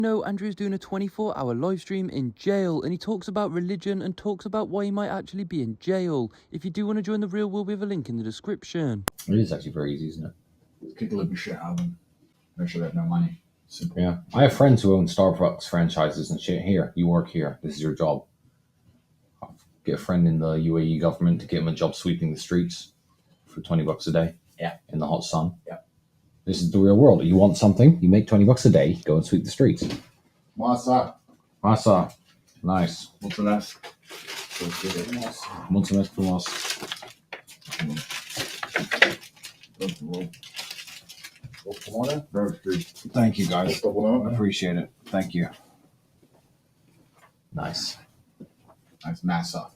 No, Andrew's doing a 24-hour live stream in jail, and he talks about religion and talks about why he might actually be in jail. If you do want to join the real world, we have a link in the description. It is actually very easy, isn't it? Kick the living shit out of them. Make sure they have no money. Simple. Yeah. I have friends who own Starbucks franchises and shit. Here, you work here. This is your job. I'll get a friend in the UAE government to get him a job sweeping the streets for $20 a day. Yeah. In the hot sun. Yeah. This is the real world. You want something, you make $20 a day, go and sweep the streets. Masa. Masa. Nice. Mucho más. Mucho más for us. Thank you, guys. I appreciate it. Thank you. Nice. Nice masa.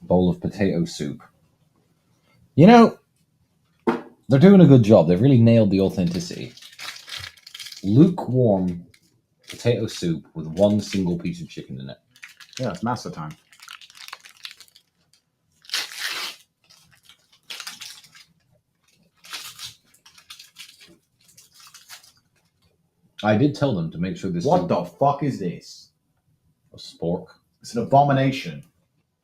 Bowl of potato soup. You know, they're doing a good job. They've really nailed the authenticity. Lukewarm potato soup with one single piece of chicken in it. Yeah, it's masa time. I did tell them to make sure this. What the fuck is this? A spork. It's an abomination.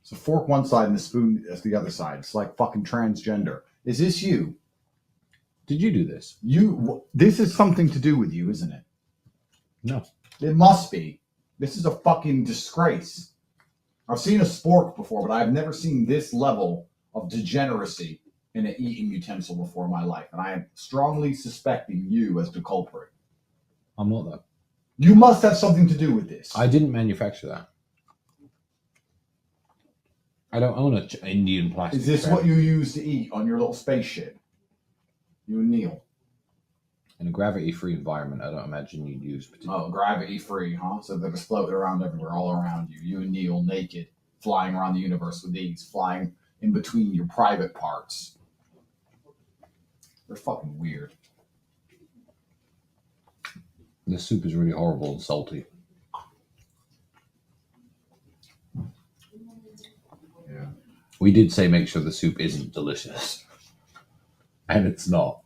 It's a fork one side and a spoon is the other side. It's like fucking transgender. Is this you? Did you do this? This is something to do with you, isn't it? No. It must be. This is a fucking disgrace. I've seen a spork before, but I've never seen this level of degeneracy in an eating utensil before in my life. And I am strongly suspecting you as the culprit. I'm not that. You must have something to do with this. I didn't manufacture that. I don't own an Indian plastic. Is this what you use to eat on your little spaceship? You and Neil. In a gravity-free environment, I don't imagine you'd use potato. Oh, gravity-free, huh? So they're just floating around everywhere, all around you. You and Neil naked, flying around the universe with these, flying in between your private parts. They're fucking weird. The soup is really horrible and salty. Yeah. We did say make sure the soup isn't delicious. And it's not.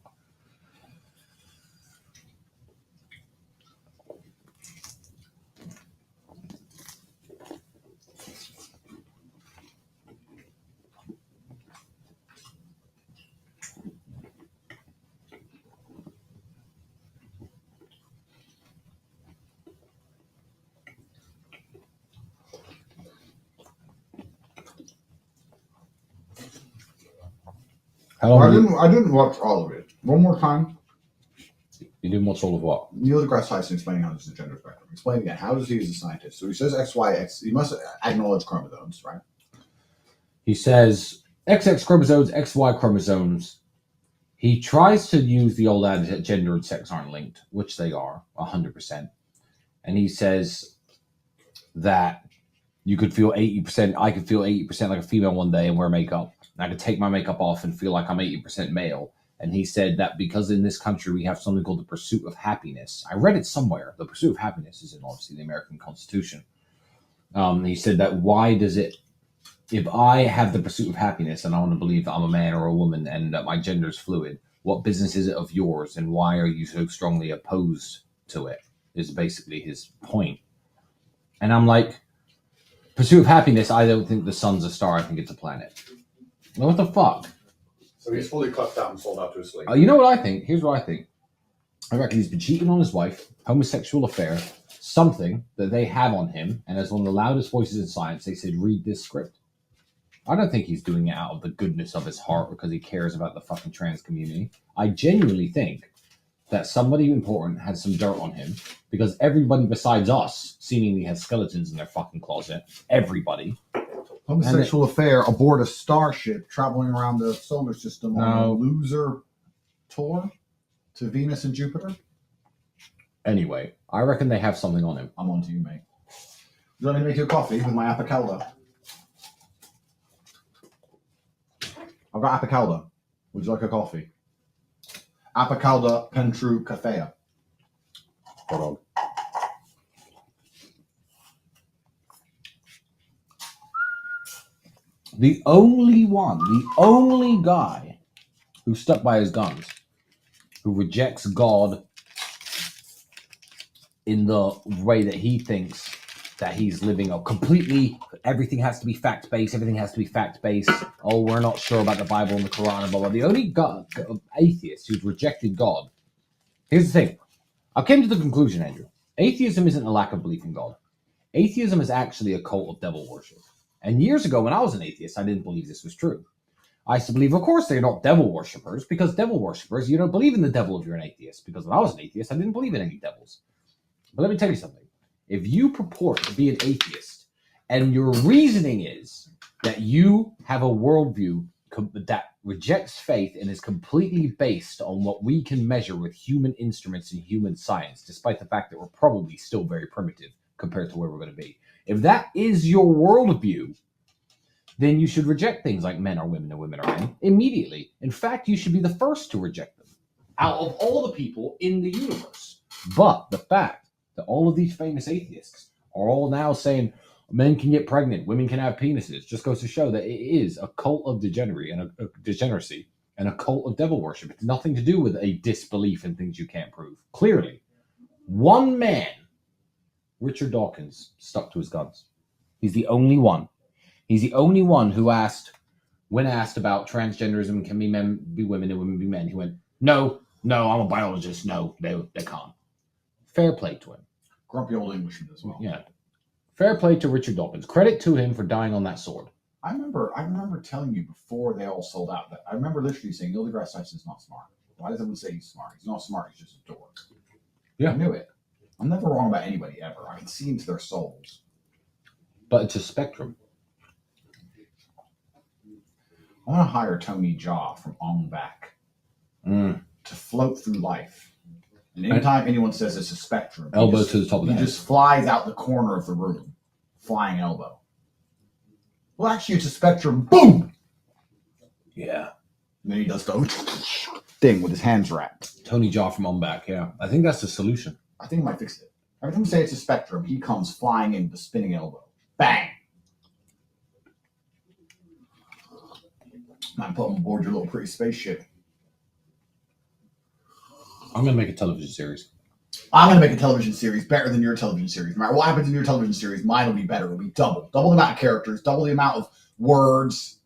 I didn't watch all of it. One more time. You didn't watch all of what? Neil deGrasse Tyson explaining how this is a gender spectrum. Explain again. How does he as a scientist? So he says X, Y, X. He must acknowledge chromosomes, right? He says XX chromosomes, XY chromosomes. He tries to use the old adage that gender and sex aren't linked, which they are, 100%. And he says that you could feel 80%, I could feel 80% like a female one day and wear makeup. I could take my makeup off and feel like I'm 80% male. And he said that because in this country we have something called the pursuit of happiness. I read it somewhere. The pursuit of happiness is in obviously the American Constitution. He said that why does it, if I have the pursuit of happiness and I want to believe that I'm a man or a woman and that my gender is fluid, what business is it of yours and why are you so strongly opposed to it? Is basically his point. And I'm like, pursuit of happiness, I don't think the sun's a star, I think it's a planet. Well, what the fuck? So he's fully cuffed out and sold out to his slave. You know what I think? Here's what I think. I reckon he's been cheating on his wife, homosexual affair, something that they have on him, and as one of the loudest voices in science, they said, read this script. I don't think he's doing it out of the goodness of his heart because he cares about the fucking trans community. I genuinely think that somebody important had some dirt on him because everybody besides us seemingly has skeletons in their fucking closet. Everybody. Homosexual affair aboard a starship traveling around the solar system on a No. loser tour to Venus and Jupiter. Anyway, I reckon they have something on him. I'm on to you, mate. Do you want me to make you a coffee with my apicalda? I've got apicalda. Would you like a coffee? Apicalda Pentru Cafea. Hold on. The only guy who stuck by his guns, who rejects God in the way that he thinks that he's living a completely, everything has to be fact-based, everything has to be fact-based. Oh, we're not sure about the Bible and the Quran and blah, blah. The only God, atheist who's rejected God. Here's the thing. I came to the conclusion, Andrew. Atheism isn't a lack of belief in God. Atheism is actually a cult of devil worship. And years ago, when I was an atheist, I didn't believe this was true. I used to believe, of course, they're not devil worshippers, because devil worshippers, you don't believe in the devil if you're an atheist. Because when I was an atheist, I didn't believe in any devils. But let me tell you something. If you purport to be an atheist, and your reasoning is that you have a worldview that rejects faith and is completely based on what we can measure with human instruments and human science, despite the fact that we're probably still very primitive compared to where we're going to be. If that is your worldview, then you should reject things like men are women and women are men immediately. In fact, you should be the first to reject them out of all the people in the universe. But the fact that all of these famous atheists are all now saying men can get pregnant, women can have penises, just goes to show that it is a cult of degeneracy and a cult of devil worship. It's nothing to do with a disbelief in things you can't prove. Clearly, one man, Richard Dawkins, stuck to his guns. He's the only one. He's the only one who when asked about transgenderism, can men be women and women be men, he went, no, I'm a biologist. No, they can't. Fair play to him. Grumpy old Englishman as well. Yeah. Fair play to Richard Dawkins. Credit to him for dying on that sword. I remember telling you before they all sold out that I remember literally saying Neil deGrasse Tyson's not smart. Why does everyone say he's smart? He's not smart, he's just a dork. Yeah. I knew it. I'm never wrong about anybody ever. I can see into their souls. But it's a spectrum. I want to hire Tony Jaa from On Back to float through life. And anytime anyone says it's a spectrum, elbow to the top of the head. He just flies out the corner of the room, flying elbow. Well, actually, it's a spectrum. Boom! Yeah. And then he does the thing with his hands wrapped. Tony Jaa from On Back, yeah. I think that's the solution. I think he might fix it. Every time we say it's a spectrum, he comes flying in with a spinning elbow. Bang! Man, put on board your little pretty spaceship. I'm going to make a television series. I'm going to make a television series better than your television series. No matter what happens in your television series, mine will be better. It'll be double. Double the amount of characters, double the amount of words,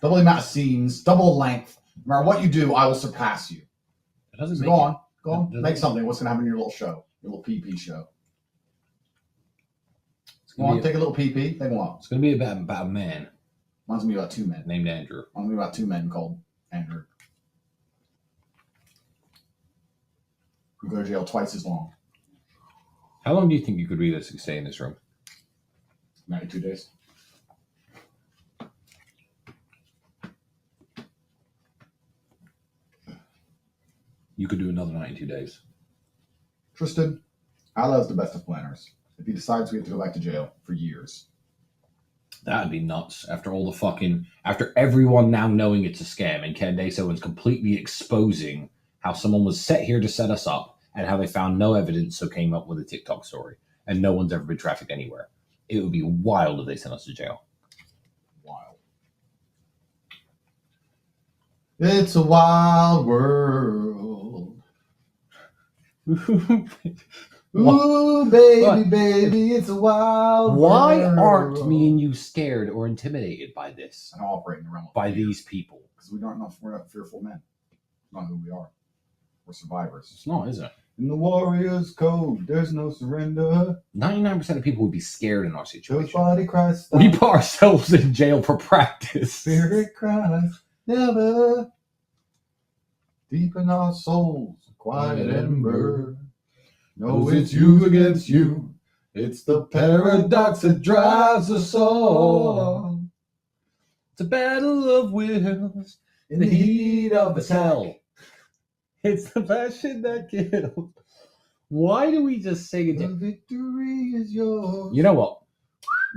double the amount of scenes, double the length. No matter what you do, I will surpass you. It doesn't So make go on. Make something. What's going to happen in your little show? Your little PP show. Go on, take a little PP. Then what? It's going to be about a man. Mine's going to be about two men. Named Andrew. Mine's going to be about two men called Andrew. We go to jail twice as long. How long do you think you could realistically stay in this room? 92 days. You could do another 92 days. Tristan, Allah is the best of planners. If he decides we have to go back to jail for years. That'd be nuts. After everyone now knowing it's a scam and Candace Owens completely exposing how someone was set here to set us up and how they found no evidence, so came up with a TikTok story, and no one's ever been trafficked anywhere. It would be wild if they sent us to jail. Wild. It's a wild world. Ooh, baby, it's a wild world. Why aren't me and you scared or intimidated by this? I don't operate in the realm of by fear. These people. Because we're not fearful men. It's not who we are. We're survivors. It's not, is it? In the warrior's code, there's no surrender. 99% of people would be scared in our situation. His body cries. We put ourselves in jail for practice. Spirit cries, never. Deep in our souls, a quiet ember. No, it's you against you. It's the paradox that drives us on. It's a battle of wills in the heat of the hell. It's the passion that kills. Why do we just sing it? The victory is yours. You know what?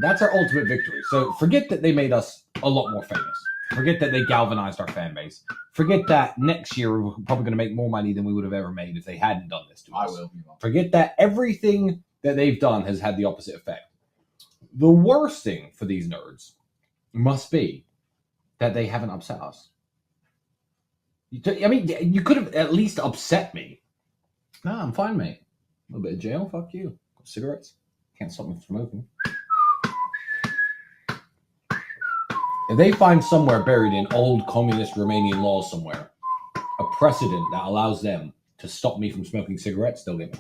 That's our ultimate victory. So forget that they made us a lot more famous. Forget that they galvanized our fan base. Forget that next year we're probably going to make more money than we would have ever made if they hadn't done this to us. I will. Forget that everything that they've done has had the opposite effect. The worst thing for these nerds must be that they haven't upset us. I mean, you could have at least upset me. No, I'm fine, mate. little bit of jail, fuck you. Cigarettes, can't stop me from smoking. If they find somewhere buried in old communist Romanian laws somewhere a precedent that allows them to stop me from smoking cigarettes, they'll get me.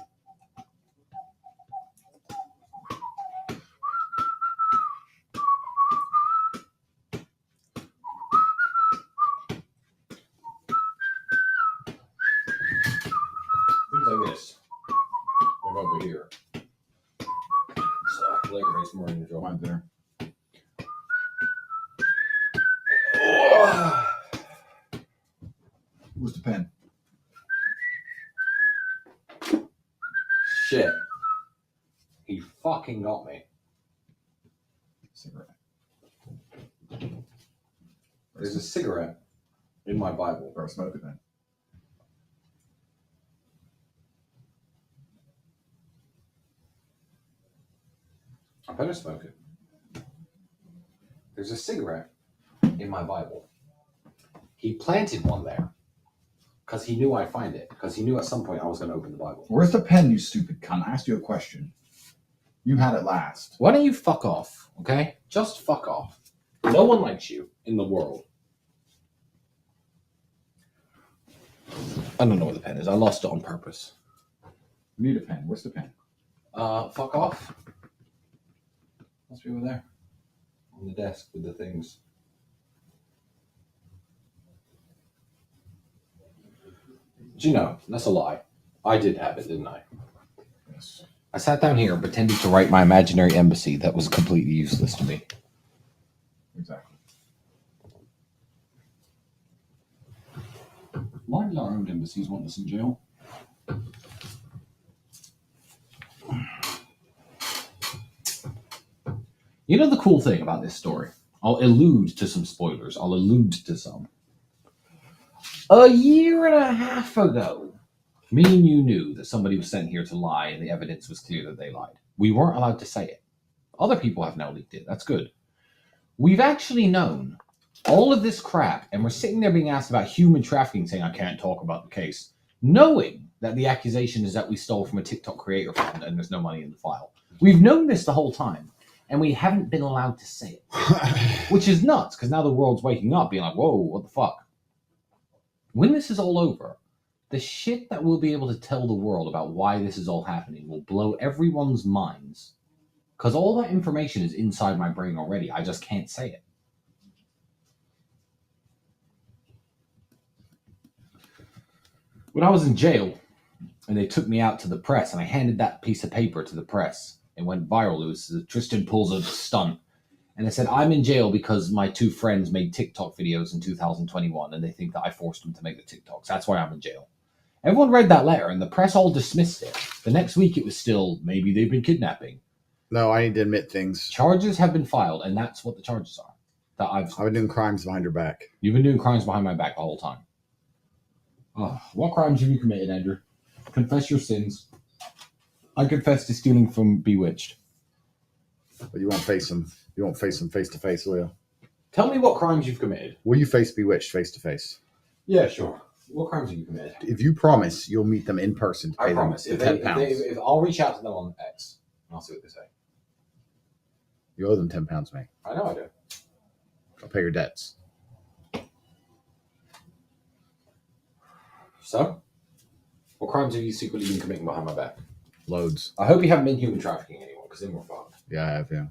Things like this. They're over here. So, leg race more in the joint there. Where's the pen? Shit. He fucking got me. Cigarette. There's a cigarette in my Bible. Or smoke it then. I better smoke it. There's a cigarette in my Bible. He planted one there because he knew I'd find it. Because he knew at some point I was going to open the Bible. Where's the pen, you stupid cunt? I asked you a question. You had it last. Why don't you fuck off, okay? Just fuck off. No one likes you in the world. I don't know where the pen is. I lost it on purpose. You need a pen. Where's the pen? Fuck off. Must be over there. On the desk with the things. Do you know, that's a lie. I did have it, didn't I? Yes. I sat down here and pretended to write my imaginary embassy that was completely useless to me. Exactly. Why did our own embassies want us in jail? You know the cool thing about this story? I'll allude to some spoilers. I'll allude to some. A year and a half ago, me and you knew that somebody was sent here to lie and the evidence was clear that they lied. We weren't allowed to say it. Other people have now leaked it. That's good. We've actually known all of this crap and we're sitting there being asked about human trafficking saying, I can't talk about the case, knowing that the accusation is that we stole from a TikTok creator fund and there's no money in the file. We've known this the whole time and we haven't been allowed to say it, which is nuts because now the world's waking up being like, whoa, what the fuck? When this is all over, the shit that we'll be able to tell the world about why this is all happening will blow everyone's minds. Because all that information is inside my brain already. I just can't say it. When I was in jail, and they took me out to the press, and I handed that piece of paper to the press, it went viral. It was Tristan pulls a stunt. And they said, I'm in jail because my two friends made TikTok videos in 2021 and they think that I forced them to make the TikToks. That's why I'm in jail. Everyone read that letter and the press all dismissed it. The next week it was still, maybe they've been kidnapping. No, I need to admit things. Charges have been filed and that's what the charges are. That I've been doing crimes behind your back. You've been doing crimes behind my back the whole time. Oh, what crimes have you committed, Andrew? Confess your sins. I confess to stealing from Bewitched. But you won't face them. You won't face them face to face, will you? Tell me what crimes you've committed. Will you face Bewitched face to face? Yeah, sure. What crimes have you committed? If you promise, you'll meet them in person. I promise. If I'll reach out to them on X, and I'll see what they say. You owe them £10, mate. I know I do. I'll pay your debts. So, what crimes have you secretly been committing behind my back? Loads. I hope you haven't been human trafficking anyone, because then we're fucked. Yeah, I have, yeah.